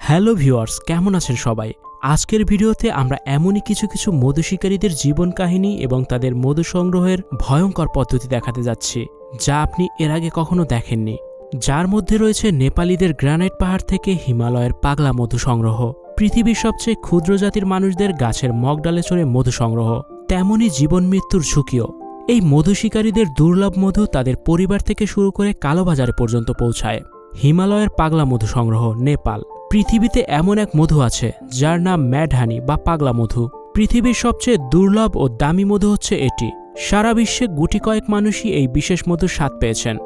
Hello viewers, কেমন আছেন সবাই? আজকের ভিডিওতে আমরা এমনই কিছু মধু শিকারীদের জীবন কাহিনী এবং তাদের মধু সংগ্রহের ভয়ঙ্কর পদ্ধতি দেখাতে যাচ্ছি, যা আপনি এর আগে কখনো দেখেননি। যার মধ্যে রয়েছে নেপালিদের গ্রানাইট পাহাড় থেকে হিমালয়ের পাগলা মধু সংগ্রহ, পৃথিবীর সবচেয়ে ক্ষুদ্র জাতির মানুষদের গাছের মগডালে চড়ে মধু সংগ্রহ, তেমনই জীবন মৃত্যুর ঝুঁকিও। এই মধু শিকারীদের দুর্লভ মধু তাদের পরিবার থেকে শুরু করে কালোবাজারে পর্যন্ত পৌঁছায়। হিমালয়ের পাগলা মধু সংগ্রহ, নেপাল। পৃথিবীতে এমন এক মধু আছে যার নাম ম্যাডহানি বা পাগলা মধু। পৃথিবীর সবচেয়ে দুর্লভ ও দামি মধু হচ্ছে এটি। সারা বিশ্বে গুটি কয়েক মানুষই এই বিশেষ মধুর স্বাদ পেয়েছেন।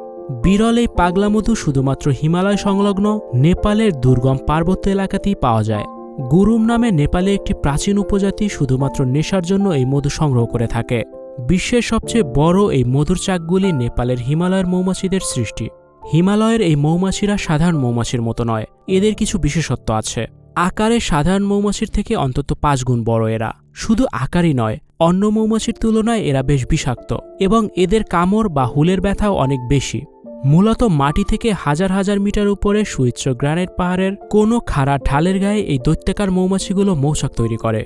বিরল এই পাগলা মধু শুধুমাত্র হিমালয় সংলগ্ন নেপালের দুর্গম পার্বত্য এলাকাতেই পাওয়া যায়। গুরুম নামে নেপালে একটি প্রাচীন উপজাতি শুধুমাত্র নেশার জন্য এই মধু সংগ্রহ করে থাকে। বিশ্বের সবচেয়ে বড় এই মধুর চাকগুলি নেপালের হিমালয়ের মৌমাছিদের সৃষ্টি। হিমালয়ের এই মৌমাছিরা সাধারণ মৌমাছির মতো নয়, এদের কিছু বিশেষত্ব আছে। আকারে সাধারণ মৌমাছির থেকে অন্তত 5 গুণ বড় এরা। শুধু আকারই নয়, অন্য মৌমাছির তুলনায় এরা বেশ বিষাক্ত এবং এদের কামড় বা হুলের ব্যথাও অনেক বেশি। মূলত মাটি থেকে হাজার হাজার মিটার উপরে সুউচ্চ গ্রানাইট পাহাড়ের কোনো খাড়া ঢালের গায়ে এই দৈত্যাকার মৌমাছিগুলো মৌচাক তৈরি করে।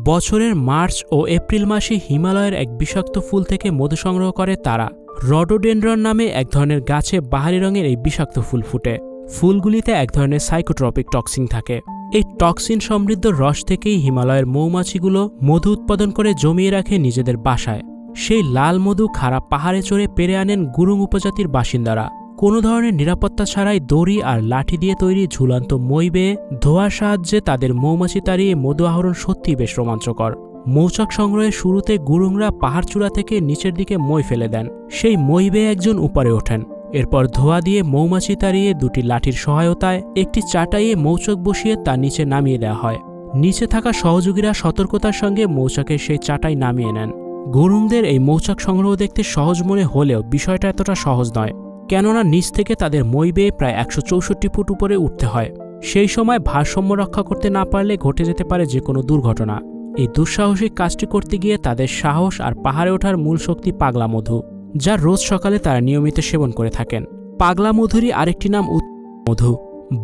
বছরের মার্চ ও এপ্রিল মাসে হিমালয়ের এক বিষাক্ত ফুল থেকে মধু সংগ্রহ করে তারা। রডোডেন্ড্রন নামে এক ধরনের গাছে বাহারি রঙের এই বিষাক্ত ফুল ফুটে। ফুলগুলিতে এক ধরনের সাইকোট্রপিক টক্সিন থাকে। এই টক্সিন সমৃদ্ধ রস থেকেই হিমালয়ের মৌমাছিগুলো মধু উৎপাদন করে জমিয়ে রাখে নিজেদের বাসায়। সেই লাল মধু খাড়া পাহাড়ে চড়ে পেরে আনেন গুরুং উপজাতির বাসিন্দারা। কোনো ধরনের নিরাপত্তা ছাড়াই দড়ি আর লাঠি দিয়ে তৈরি ঝুলন্ত মই বেয়ে ধোয়ার সাহায্যে তাদের মৌমাছি তাড়িয়ে মধু আহরণ সত্যিই বেশ রোমাঞ্চকর। মৌচাক সংগ্রহের শুরুতে গুরুংরা পাহাড় চূড়া থেকে নিচের দিকে মই ফেলে দেন। সেই মই বেয়ে একজন উপরে ওঠেন। এরপর ধোয়া দিয়ে মৌমাছি তাড়িয়ে দুটি লাঠির সহায়তায় একটি চাটাইয়ে মৌচাক বসিয়ে তা নিচে নামিয়ে দেওয়া হয়। নিচে থাকা সহযোগীরা সতর্কতার সঙ্গে মৌচাকের সেই চাটাই নামিয়ে নেন। গুরুংদের এই মৌচাক সংগ্রহ দেখতে সহজ মনে হলেও বিষয়টা এতটা সহজ নয়, কেননা নিচ থেকে তাদের মই বেয়ে প্রায় 164 ফুট উপরে উঠতে হয়। সেই সময় ভারসাম্য রক্ষা করতে না পারলে ঘটে যেতে পারে যে কোনো দুর্ঘটনা। এই দুঃসাহসিক কাজটি করতে গিয়ে তাদের সাহস আর পাহাড়ে ওঠার মূল শক্তি পাগলা মধু, যা রোজ সকালে তারা নিয়মিত সেবন করে থাকেন। পাগলা মধুরই আরেকটি নাম মধু।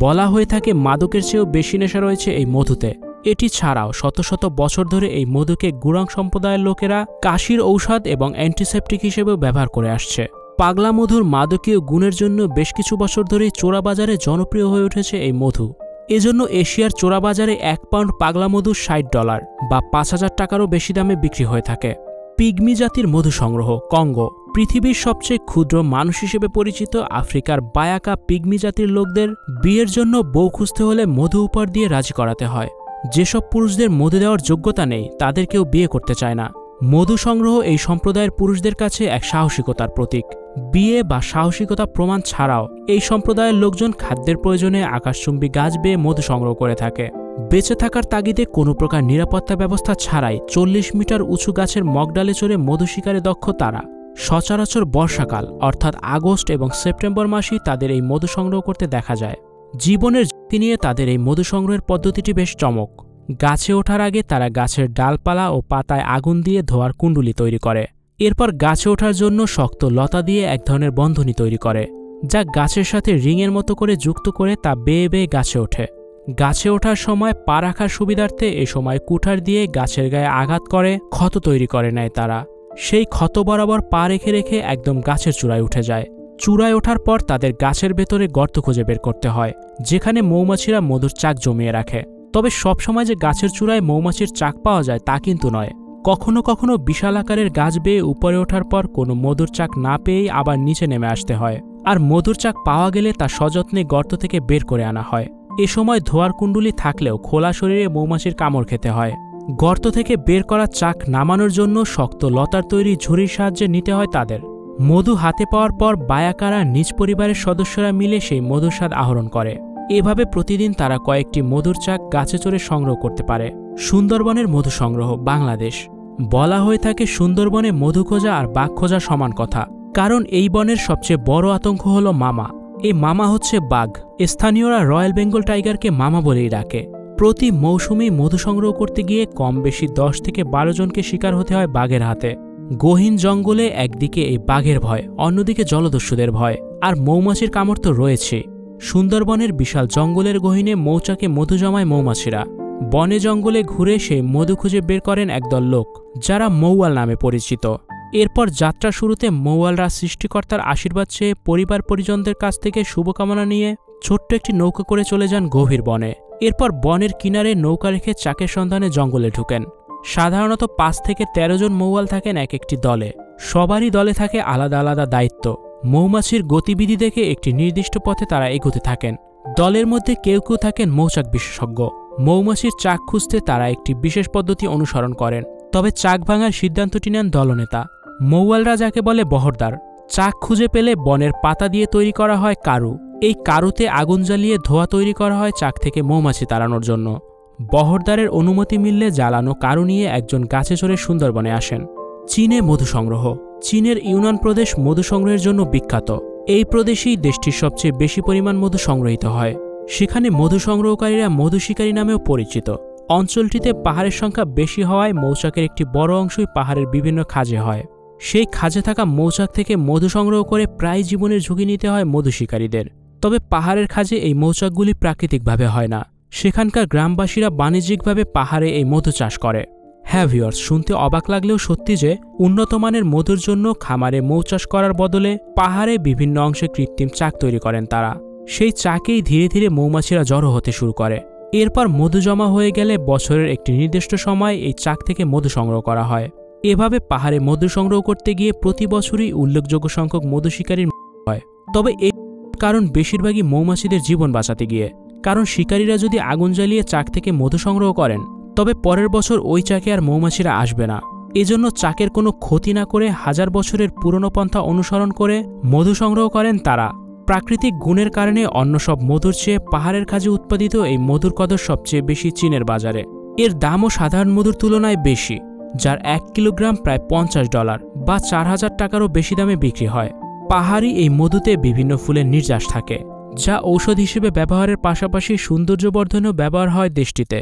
বলা হয়ে থাকে মাদকের চেয়েও বেশি নেশা রয়েছে এই মধুতে। এটি ছাড়াও শত শত বছর ধরে এই মধুকে গুরাং সম্প্রদায়ের লোকেরা কাশির ঔষধ এবং অ্যান্টিসেপটিক হিসেবেও ব্যবহার করে আসছে। পাগলা মধুর মাদকীয় গুণের জন্য বেশ কিছু বছর ধরেই চোরাবাজারে জনপ্রিয় হয়ে উঠেছে এই মধু। এজন্য এশিয়ার চোরাবাজারে 1 পাউন্ড পাগলা মধু $60 বা 5,000 টাকারও বেশি দামে বিক্রি হয়ে থাকে। পিগমি জাতির মধু সংগ্রহ, কঙ্গো। পৃথিবীর সবচেয়ে ক্ষুদ্র মানুষ হিসেবে পরিচিত আফ্রিকার বায়াকা পিগমি জাতির লোকদের বিয়ের জন্য বউ খুঁজতে হলে মধু উপহার দিয়ে রাজি করাতে হয়। যেসব পুরুষদের মধু দেওয়ার যোগ্যতা নেই তাদের কেউ বিয়ে করতে চায় না। মধু সংগ্রহ এই সম্প্রদায়ের পুরুষদের কাছে এক সাহসিকতার প্রতীক। বিয়ে বা সাহসিকতা প্রমাণ ছাড়াও এই সম্প্রদায়ের লোকজন খাদ্যের প্রয়োজনে আকাশচুম্বী গাছ বেয়ে মধু সংগ্রহ করে থাকে। বেঁচে থাকার তাগিদে কোনো প্রকার নিরাপত্তা ব্যবস্থা ছাড়াই 40 মিটার উঁচু গাছের মগডালে চড়ে মধু শিকারে দক্ষ তারা। সচরাচর বর্ষাকাল অর্থাৎ আগস্ট এবং সেপ্টেম্বর মাসেই তাদের এই মধু সংগ্রহ করতে দেখা যায়। জীবনের ঝুঁকি নিয়ে তাদের এই মধু সংগ্রহের পদ্ধতিটি বেশ চমক। গাছে ওঠার আগে তারা গাছের ডালপালা ও পাতায় আগুন দিয়ে ধোয়ার কুণ্ডুলি তৈরি করে। এরপর গাছে ওঠার জন্য শক্ত লতা দিয়ে এক ধরনের বন্ধনী তৈরি করে, যা গাছের সাথে রিংয়ের মতো করে যুক্ত করে তা বেয়ে বেয়ে গাছে ওঠে। গাছে ওঠার সময় পা রাখার সুবিধার্থে এ সময় কুঠার দিয়ে গাছের গায়ে আঘাত করে ক্ষত তৈরি করে নেয় তারা। সেই ক্ষত বরাবর পা রেখে রেখে একদম গাছের চূড়ায় উঠে যায়। চূড়ায় ওঠার পর তাদের গাছের ভেতরে গর্ত খুঁজে বের করতে হয়, যেখানে মৌমাছিরা মধুর চাক জমিয়ে রাখে। তবে সবসময় যে গাছের চূড়ায় মৌমাছির চাক পাওয়া যায় তা কিন্তু নয়। কখনো কখনো বিশাল আকারের গাছ বেয়ে উপরে ওঠার পর কোনো মধুর চাক না পেয়েই আবার নিচে নেমে আসতে হয়। আর মধুর চাক পাওয়া গেলে তা সযত্নে গর্ত থেকে বের করে আনা হয়। এ সময় ধোয়ার কুণ্ডুলি থাকলেও খোলা শরীরে মৌমাছির কামড় খেতে হয়। গর্ত থেকে বের করা চাক নামানোর জন্য শক্ত লতার তৈরি ঝুড়ির সাহায্যে নিতে হয় তাদের। মধু হাতে পাওয়ার পর বায়াকারা নিজ পরিবারের সদস্যরা মিলে সেই মধুর স্বাদ আহরণ করে। এভাবে প্রতিদিন তারা কয়েকটি মধুর চাক গাছে চড়ে সংগ্রহ করতে পারে। সুন্দরবনের মধু সংগ্রহ, বাংলাদেশ। বলা হয়ে থাকে সুন্দরবনে মধু খোঁজা আর বাঘ খোঁজা সমান কথা, কারণ এই বনের সবচেয়ে বড় আতঙ্ক হল মামা। এই মামা হচ্ছে বাঘ। স্থানীয়রা রয়্যাল বেঙ্গল টাইগারকে মামা বলেই ডাকে। প্রতি মৌসুমেই মধু সংগ্রহ করতে গিয়ে কম বেশি 10 থেকে 12 জনকে শিকার হতে হয় বাঘের হাতে। গহীন জঙ্গলে একদিকে এই বাঘের ভয়, অন্যদিকে জলদস্যুদের ভয়, আর মৌমাছির কামড় তো রয়েছে। সুন্দরবনের বিশাল জঙ্গলের গহীনে মৌচাকে মধু জমায় মৌমাছিরা। বনে জঙ্গলে ঘুরে সেই মধু খুঁজে বের করেন একদল লোক, যারা মৌয়াল নামে পরিচিত। এরপর যাত্রা শুরুতে মৌয়ালরা সৃষ্টিকর্তার আশীর্বাদ চেয়ে পরিবার পরিজনদের কাছ থেকে শুভকামনা নিয়ে ছোট্ট একটি নৌকা করে চলে যান গভীর বনে। এরপর বনের কিনারে নৌকা রেখে চাকের সন্ধানে জঙ্গলে ঢুকেন। সাধারণত 5 থেকে 13 জন মৌয়াল থাকেন এক একটি দলে। সবারই দলে থাকে আলাদা আলাদা দায়িত্ব। মৌমাছির গতিবিধি দেখে একটি নির্দিষ্ট পথে তারা এগোতে থাকেন। দলের মধ্যে কেউ কেউ থাকেন মৌচাক বিশেষজ্ঞ। মৌমাছির চাক খুঁজতে তারা একটি বিশেষ পদ্ধতি অনুসরণ করেন। তবে চাক ভাঙার সিদ্ধান্তটি নেন দলনেতা। মৌয়ালরা যাকে বলে বহরদার। চাক খুঁজে পেলে বনের পাতা দিয়ে তৈরি করা হয় কারু। এই কারুতে আগুন জ্বালিয়ে ধোঁয়া তৈরি করা হয় চাক থেকে মৌমাছি তাড়ানোর জন্য। বহরদারের অনুমতি মিললে জ্বালানো কারু নিয়ে একজন গাছে চড়ে সুন্দরবনে আসেন। চীনে মধু সংগ্রহ। চীনের ইউনান প্রদেশ মধু সংগ্রহের জন্য বিখ্যাত। এই প্রদেশেই দেশটির সবচেয়ে বেশি পরিমাণ মধু সংগ্রহিত হয়। সেখানে মধু সংগ্রহকারীরা মধু শিকারী নামেও পরিচিত। অঞ্চলটিতে পাহাড়ের সংখ্যা বেশি হওয়ায় মৌচাকের একটি বড় অংশই পাহাড়ের বিভিন্ন খাঁজে হয়। সেই খাঁজে থাকা মৌচাক থেকে মধু সংগ্রহ করে প্রায় জীবনের ঝুঁকি নিতে হয় মধু শিকারীদের। তবে পাহাড়ের খাঁজে এই মৌচাকগুলি প্রাকৃতিকভাবে হয় না। সেখানকার গ্রামবাসীরা বাণিজ্যিকভাবে পাহাড়ে এই মধু চাষ করে। হ্যাঁ ভিউয়ার্স, শুনতে অবাক লাগলেও সত্যি যে উন্নত মানের মধুর জন্য খামারে মৌ চাষ করার বদলে পাহাড়ে বিভিন্ন অংশে কৃত্রিম চাক তৈরি করেন তারা। সেই চাকেই ধীরে ধীরে মৌমাছিরা জড়ো হতে শুরু করে। এরপর মধু জমা হয়ে গেলে বছরের একটি নির্দিষ্ট সময় এই চাক থেকে মধু সংগ্রহ করা হয়। এভাবে পাহাড়ে মধু সংগ্রহ করতে গিয়ে প্রতি বছরই উল্লেখযোগ্য সংখ্যক মধু শিকারীর মৃত্যু হয়। তবে এই কারণ বেশিরভাগই মৌমাছিদের জীবন বাঁচাতে গিয়ে। কারণ শিকারীরা যদি আগুন জ্বালিয়ে চাক থেকে মধু সংগ্রহ করেন তবে পরের বছর ওই চাকে আর মৌমাছিরা আসবে না। এজন্য চাকের কোনো ক্ষতি না করে হাজার বছরের পুরনো পন্থা অনুসরণ করে মধু সংগ্রহ করেন তারা। প্রাকৃতিক গুণের কারণে অন্য সব মধুর চেয়ে পাহাড়ের খাঁজে উৎপাদিত এই মধুর কদর সবচেয়ে বেশি চীনের বাজারে। এর দামও সাধারণ মধুর তুলনায় বেশি, যার 1 কিলোগ্রাম প্রায় $50 বা 4000 টাকারও বেশি দামে বিক্রি হয়। পাহাড়ি এই মধুতে বিভিন্ন ফুলের নির্যাস থাকে, যা ঔষধ হিসেবে ব্যবহারের পাশাপাশি সৌন্দর্যবর্ধনেও ব্যবহার হয় দেশটিতে।